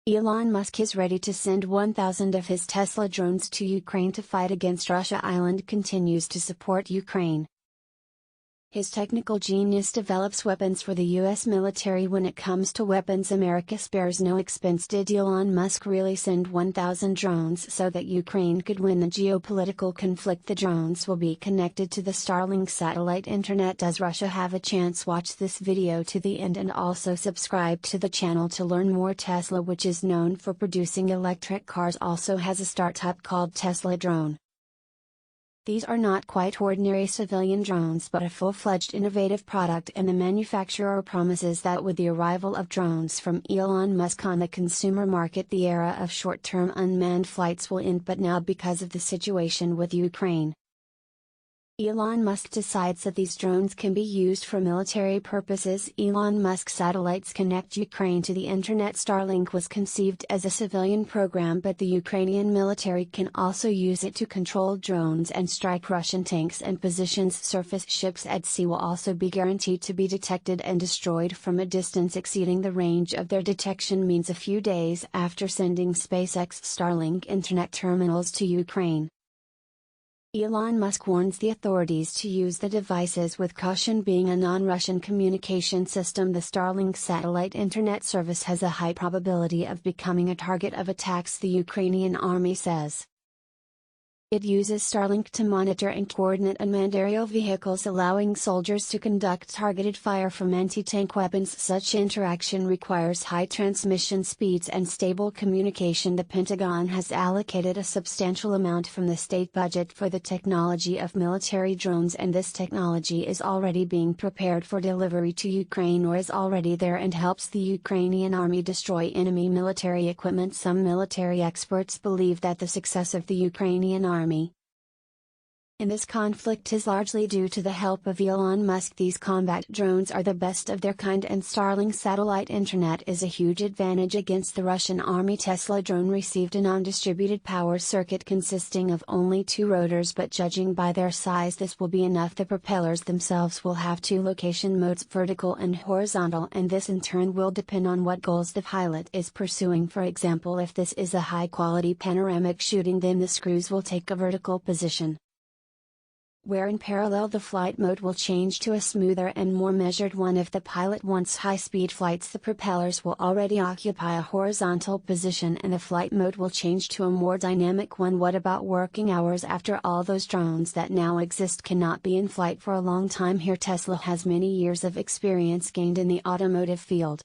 Elon Musk is ready to send 1,000 of his Tesla drones to Ukraine to fight against Russia. Elon continues to support Ukraine. His technical genius develops weapons for the US military. When it comes to weapons, America spares no expense. Did Elon Musk really send 1,000 drones so that Ukraine could win the geopolitical conflict? The drones will be connected to the Starlink satellite internet. Does Russia have a chance? Watch this video to the end and also subscribe to the channel to learn more. Tesla, which is known for producing electric cars, also has a startup called Tesla Drone. These are not quite ordinary civilian drones but a full-fledged innovative product, and the manufacturer promises that with the arrival of drones from Elon Musk on the consumer market, the era of short-term unmanned flights will end. But now, because of the situation with Ukraine, Elon Musk decides that these drones can be used for military purposes. Elon Musk satellites connect Ukraine to the internet. Starlink was conceived as a civilian program, but the Ukrainian military can also use it to control drones and strike Russian tanks and positions. Surface ships at sea will also be guaranteed to be detected and destroyed from a distance exceeding the range of their detection. Means a few days after sending SpaceX Starlink internet terminals to Ukraine, Elon Musk warns the authorities to use the devices with caution. Being a non-Russian communication system, the Starlink satellite internet service has a high probability of becoming a target of attacks, the Ukrainian army says. It uses Starlink to monitor and coordinate unmanned aerial vehicles, allowing soldiers to conduct targeted fire from anti-tank weapons. Such interaction requires high transmission speeds and stable communication. The Pentagon has allocated a substantial amount from the state budget for the technology of military drones, and this technology is already being prepared for delivery to Ukraine or is already there and helps the Ukrainian army destroy enemy military equipment. Some military experts believe that the success of the Ukrainian army in this conflict is largely due to the help of Elon Musk. These combat drones are the best of their kind, and Starlink satellite internet is a huge advantage against the Russian army. Tesla drone received a non-distributed power circuit consisting of only 2 rotors, but judging by their size this will be enough. The propellers themselves will have 2 location modes, vertical and horizontal, and this in turn will depend on what goals the pilot is pursuing. For example, if this is a high-quality panoramic shooting, then the screws will take a vertical position, where in parallel the flight mode will change to a smoother and more measured one. If the pilot wants high-speed flights, the propellers will already occupy a horizontal position and the flight mode will change to a more dynamic one. What about working hours? After all, those drones that now exist cannot be in flight for a long time. Here Tesla has many years of experience gained in the automotive field.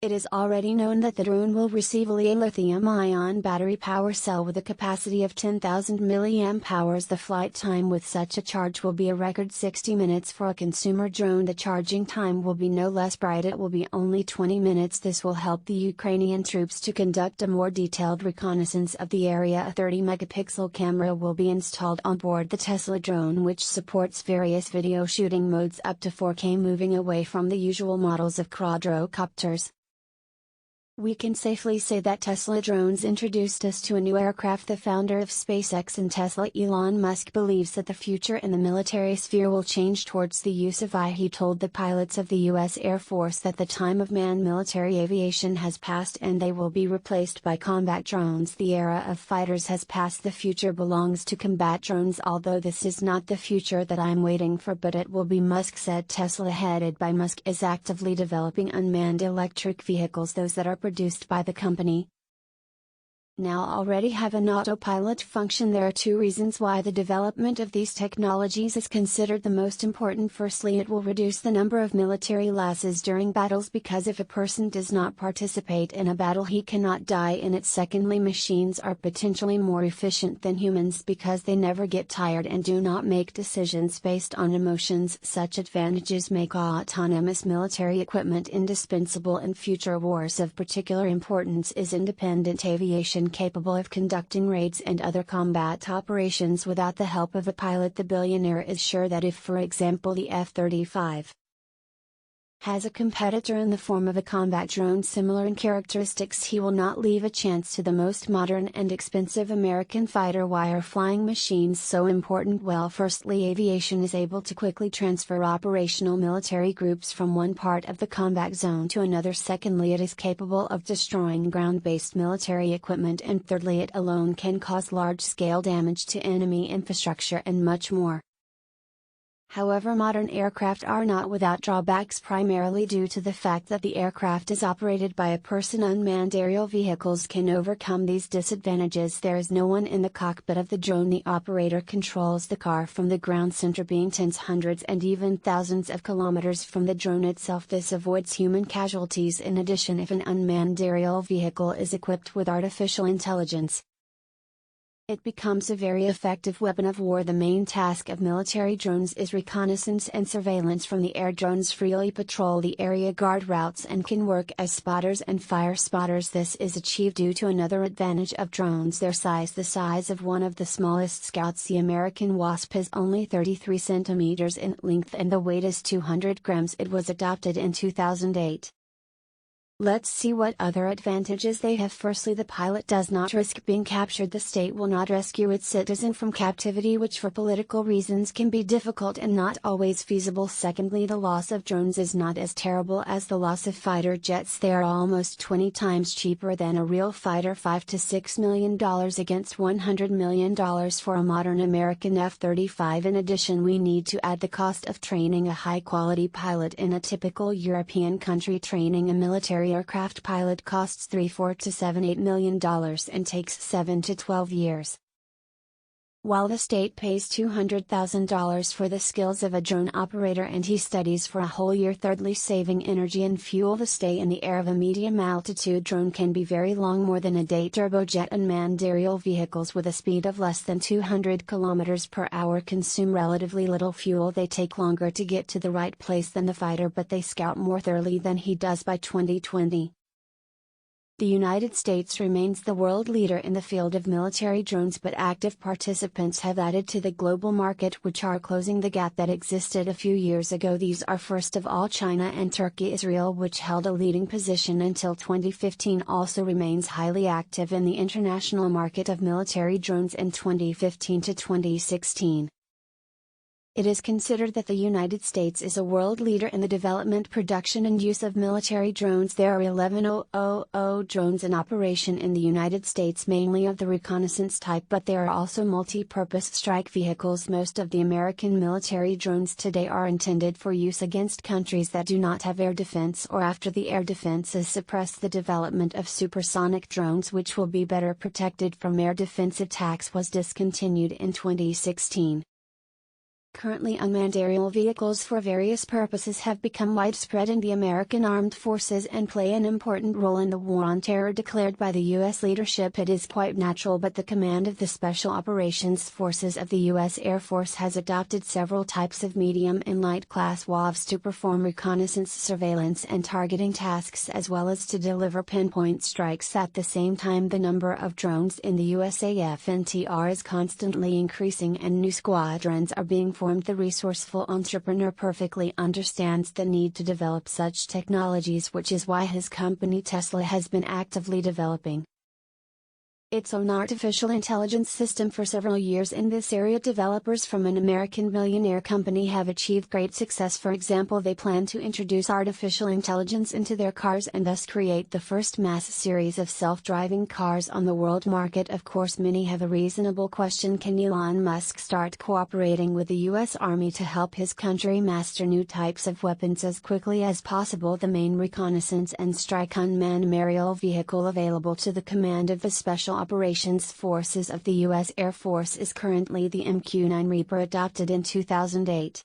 It is already known that the drone will receive a lithium-ion battery power cell with a capacity of 10,000 mAh. The flight time with such a charge will be a record 60 minutes for a consumer drone. The charging time will be no less bright, it will be only 20 minutes. This will help the Ukrainian troops to conduct a more detailed reconnaissance of the area. A 30-megapixel camera will be installed on board the Tesla drone, which supports various video shooting modes up to 4K, moving away from the usual models of quadrocopters. We can safely say that Tesla drones introduced us to a new aircraft. The founder of SpaceX and Tesla, Elon Musk, believes that the future in the military sphere will change towards the use of AI. He told the pilots of the US Air Force that the time of manned military aviation has passed and they will be replaced by combat drones. The era of fighters has passed. The future belongs to combat drones. Although this is not the future that I'm waiting for, but it will be, Musk said. Tesla, headed by Musk, is actively developing unmanned electric vehicles. Those that are produced by the company now already have an autopilot function. There are 2 reasons why the development of these technologies is considered the most important. Firstly, it will reduce the number of military losses during battles, because if a person does not participate in a battle he cannot die in it. Secondly, machines are potentially more efficient than humans because they never get tired and do not make decisions based on emotions. Such advantages make autonomous military equipment indispensable in future wars. Of particular importance is independent aviation, capable of conducting raids and other combat operations without the help of a pilot. The billionaire is sure that if, for example, the F-35 has a competitor in the form of a combat drone similar in characteristics. He will not leave a chance to the most modern and expensive American fighter. Why are flying machines so important? Well, firstly, aviation is able to quickly transfer operational military groups from one part of the combat zone to another. Secondly, it is capable of destroying ground-based military equipment, and thirdly, it alone can cause large-scale damage to enemy infrastructure and much more. However, modern aircraft are not without drawbacks, primarily due to the fact that the aircraft is operated by a person. Unmanned aerial vehicles can overcome these disadvantages. There is no one in the cockpit of the drone. The operator controls the car from the ground center, being tens, hundreds and even thousands of kilometers from the drone itself. This avoids human casualties. In addition, if an unmanned aerial vehicle is equipped with artificial intelligence, it becomes a very effective weapon of war. The main task of military drones is reconnaissance and surveillance from the air. Drones freely patrol the area, guard routes, and can work as spotters and fire spotters. This is achieved due to another advantage of drones: their size. The size of one of the smallest scouts, the American Wasp, is only 33 centimeters in length and the weight is 200 grams. It was adopted in 2008. Let's see what other advantages they have. Firstly, the pilot does not risk being captured. The state will not rescue its citizen from captivity, which for political reasons can be difficult and not always feasible. Secondly, the loss of drones is not as terrible as the loss of fighter jets. They are almost 20 times cheaper than a real fighter, $5 to $6 million against $100 million for a modern American F-35. In addition, we need to add the cost of training a high-quality pilot in a typical European country. Training a military aircraft pilot costs $3 to $8 million and takes 7 to 12 years. While the state pays $200,000 for the skills of a drone operator and he studies for a whole year. Thirdly, saving energy and fuel. The stay in the air of a medium altitude drone can be very long, more than a day. Turbojet unmanned aerial vehicles with a speed of less than 200 km per hour consume relatively little fuel. They take longer to get to the right place than the fighter, but they scout more thoroughly than he does. By 2020, the United States remains the world leader in the field of military drones, but active participants have added to the global market, which are closing the gap that existed a few years ago. These are first of all China and Turkey. Israel, which held a leading position until 2015, also remains highly active in the international market of military drones in 2015 to 2016. It is considered that the United States is a world leader in the development, production and use of military drones. There are 11,000 drones in operation in the United States, mainly of the reconnaissance type, but there are also multi-purpose strike vehicles. Most of the American military drones today are intended for use against countries that do not have air defense or after the air defenses suppress the development of supersonic drones, which will be better protected from air defense attacks, was discontinued in 2016. Currently, unmanned aerial vehicles for various purposes have become widespread in the American armed forces and play an important role in the war on terror declared by the U.S. leadership. It is quite natural, but the command of the Special Operations Forces of the U.S. Air Force has adopted several types of medium and light class WAVs to perform reconnaissance, surveillance and targeting tasks, as well as to deliver pinpoint strikes. At the same time, the number of drones in the USAF/NTR is constantly increasing and new squadrons are being formed. The resourceful entrepreneur perfectly understands the need to develop such technologies, which is why his company Tesla has been actively developing its own artificial intelligence system for several years. In this area, developers from an American billionaire company have achieved great success. For example, they plan to introduce artificial intelligence into their cars and thus create the first mass series of self-driving cars on the world market. Of course, many have a reasonable question: can Elon Musk start cooperating with the US Army to help his country master new types of weapons as quickly as possible? The main reconnaissance and strike unmanned aerial vehicle available to the command of the Special Operations Forces of the U.S. Air Force is currently the MQ-9 Reaper, adopted in 2008.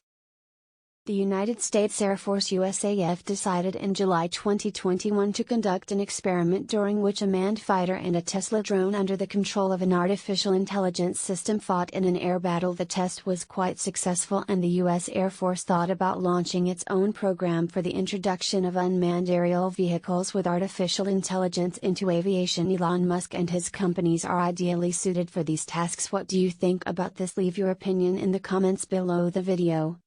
The United States Air Force USAF decided in July 2021 to conduct an experiment during which a manned fighter and a Tesla drone under the control of an artificial intelligence system fought in an air battle. The test was quite successful and the U.S. Air Force thought about launching its own program for the introduction of unmanned aerial vehicles with artificial intelligence into aviation. Elon Musk and his companies are ideally suited for these tasks. What do you think about this? Leave your opinion in the comments below the video.